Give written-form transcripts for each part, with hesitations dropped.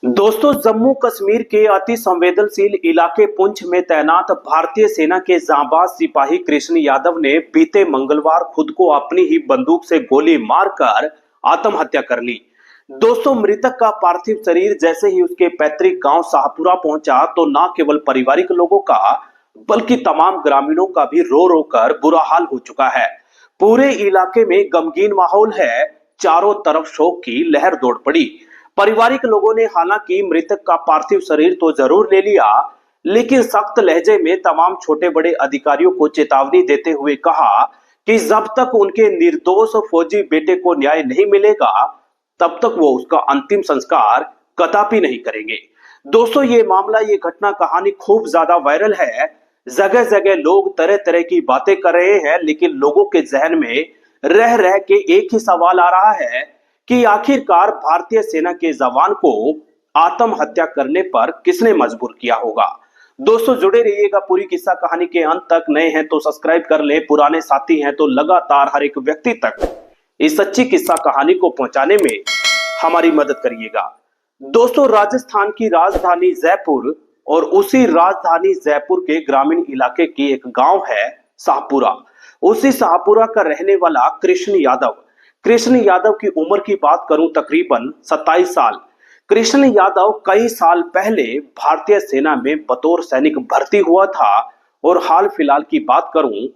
दोस्तों, जम्मू कश्मीर के अति संवेदनशील इलाके पुंछ में तैनात भारतीय सेना के जांबाज सिपाही कृष्ण यादव ने बीते मंगलवार खुद को अपनी ही बंदूक से गोली मारकर आत्महत्या कर ली। दोस्तों, मृतक का पार्थिव शरीर जैसे ही उसके पैतृक गांव शाहपुरा पहुंचा तो न केवल पारिवारिक लोगों का बल्कि तमाम ग्रामीणों का भी रो रो कर बुरा हाल हो चुका है। पूरे इलाके में गमगीन माहौल है, चारों तरफ शोक की लहर दौड़ पड़ी। पारिवारिक लोगों ने हालांकि मृतक का पार्थिव शरीर तो जरूर ले लिया, लेकिन सख्त लहजे में तमाम छोटे बड़े अधिकारियों को चेतावनी देते हुए कहा कि जब तक उनके निर्दोष फौजी बेटे को न्याय नहीं मिलेगा तब तक वो उसका अंतिम संस्कार कदापि नहीं करेंगे। दोस्तों, ये मामला, ये घटना कहानी खूब ज्यादा वायरल है। जगह जगह लोग तरह तरह की बातें कर रहे हैं, लेकिन लोगों के जहन में रह रह के एक ही सवाल आ रहा है कि आखिरकार भारतीय सेना के जवान को आत्महत्या करने पर किसने मजबूर किया होगा। दोस्तों, जुड़े रहिएगा पूरी किस्सा कहानी के अंत तक। नए हैं तो सब्सक्राइब कर ले, पुराने साथी हैं तो लगातार हर एक व्यक्ति तक इस सच्ची किस्सा कहानी को पहुंचाने में हमारी मदद करिएगा। दोस्तों, राजस्थान की राजधानी जयपुर और उसी राजधानी जयपुर के ग्रामीण इलाके की एक गांव है शाहपुरा। उसी शाहपुरा का रहने वाला कृष्ण यादव की उम्र की बात करूं तकरीबन 27 साल। कृष्ण यादव कई साल पहले भारतीय सेना में बतौर सैनिक भर्ती हुआ था और हाल फिलहाल की बात करूं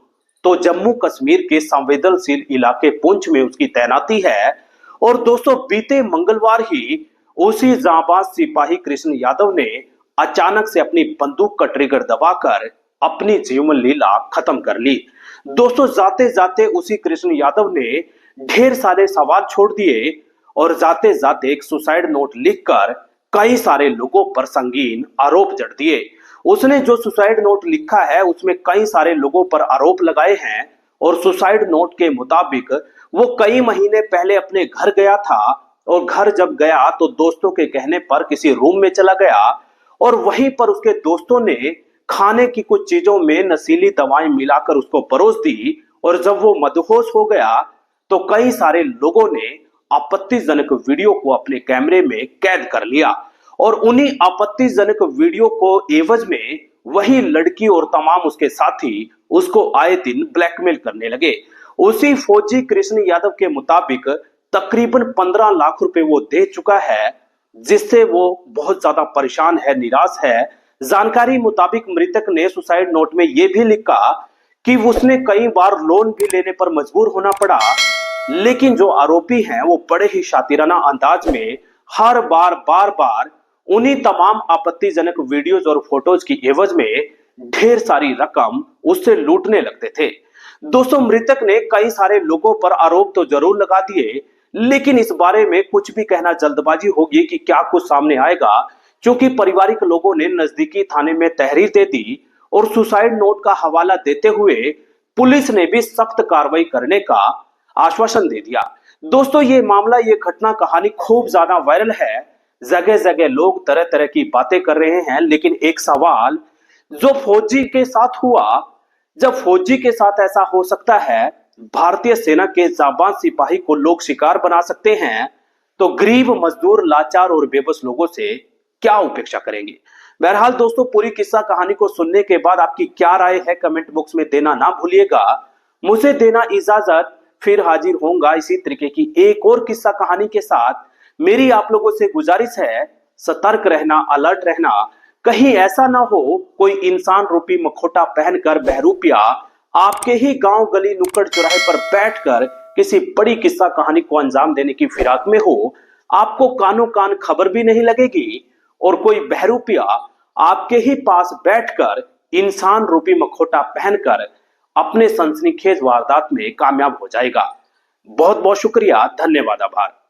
तो जम्मू कश्मीर के संवेदनशील इलाके पुंछ में उसकी तैनाती है। और दोस्तों, बीते मंगलवार ही उसी जांबाज सिपाही कृष्ण यादव ने अचानक से अपनी बंदूक का ट्रिगर दबाकर अपनी जीवन लीला खत्म कर ली। दोस्तों, जाते जाते उसी कृष्ण यादव ने ढेर सारे सवाल छोड़ दिए और जाते जाते एक सुसाइड नोट लिखकर कई सारे लोगों पर संगीन आरोप जड़ दिए। उसने जो सुसाइड नोट लिखा है उसमें कई सारे लोगों पर आरोप लगाए हैं और सुसाइड नोट के मुताबिक वो कई महीने पहले अपने घर गया था और घर जब गया तो दोस्तों के कहने पर किसी रूम में चला गया और वहीं पर उसके दोस्तों ने खाने की कुछ चीजों में नशीली दवाएं मिलाकर उसको परोस दी और जब वो मदहोश हो गया तो कई सारे लोगों ने आपत्तिजनक वीडियो को अपने कैमरे में कैद कर लिया और उन्हीं आपत्तिजनक वीडियो को एवज में वही लड़की और तमाम उसके साथी उसको आए दिन ब्लैकमेल करने लगे। उसी फौजी कृष्ण यादव के मुताबिक तकरीबन 15 लाख रुपए वो दे चुका है, जिससे वो बहुत ज्यादा परेशान है, निराश है। जानकारी मुताबिक मृतक ने सुसाइड नोट में यह भी लिखा कि उसने कई बार लोन भी लेने पर मजबूर होना पड़ा, लेकिन जो आरोपी हैं वो बड़े ही शातिराना अंदाज में हर बार बार उन्हीं तमाम आपत्तिजनक वीडियोज और फोटोज की एवज में ढेर सारी रकम उससे लूटने लगते थे। दोस्तों, मृतक ने कई सारे लोगों पर आरोप तो जरूर लगा दिए, लेकिन इस बारे में कुछ भी कहना जल्दबाजी होगी कि क्या कुछ सामने आएगा, क्योंकि पारिवारिक लोगों ने नजदीकी थाने में तहरीर दे दी और सुसाइड नोट का हवाला देते हुए पुलिस ने भी सख्त कार्रवाई करने का आश्वासन दे दिया। दोस्तों, ये मामला, ये घटना कहानी खूब ज्यादा वायरल है। जगह जगह लोग तरह तरह की बातें कर रहे हैं, लेकिन एक सवाल जो फौजी के साथ हुआ, जब फौजी के साथ ऐसा हो सकता है, भारतीय सेना के जाबाज सिपाही को लोग शिकार बना सकते हैं, तो गरीब मजदूर, लाचार और बेबस लोगों से क्या उपेक्षा करेंगे। बहरहाल दोस्तों, पूरी किस्सा कहानी को सुनने के बाद आपकी क्या राय है कमेंट बॉक्स में देना ना भूलिएगा। मुझे देना इजाजत, फिर हाजिर होऊंगा इसी तरीके की एक और किस्सा कहानी के साथ। मेरी आप लोगों से गुजारिश है, सतर्क रहना, अलर्ट रहना, कहीं ऐसा ना हो कोई इंसान रूपी मखोटा पहनकर बहरूपिया आपके ही गांव गली नुक्कड़ चौराहे पर बैठकर किसी बड़ी किस्सा कहानी को अंजाम देने की फिराक में हो। आपको कानों कान खबर भी नहीं लगेगी और कोई बहरूपिया आपके ही पास बैठकर इंसान रूपी मखोटा पहनकर अपने सनसनीखेज वारदात में कामयाब हो जाएगा। बहुत बहुत शुक्रिया, धन्यवाद, आभार।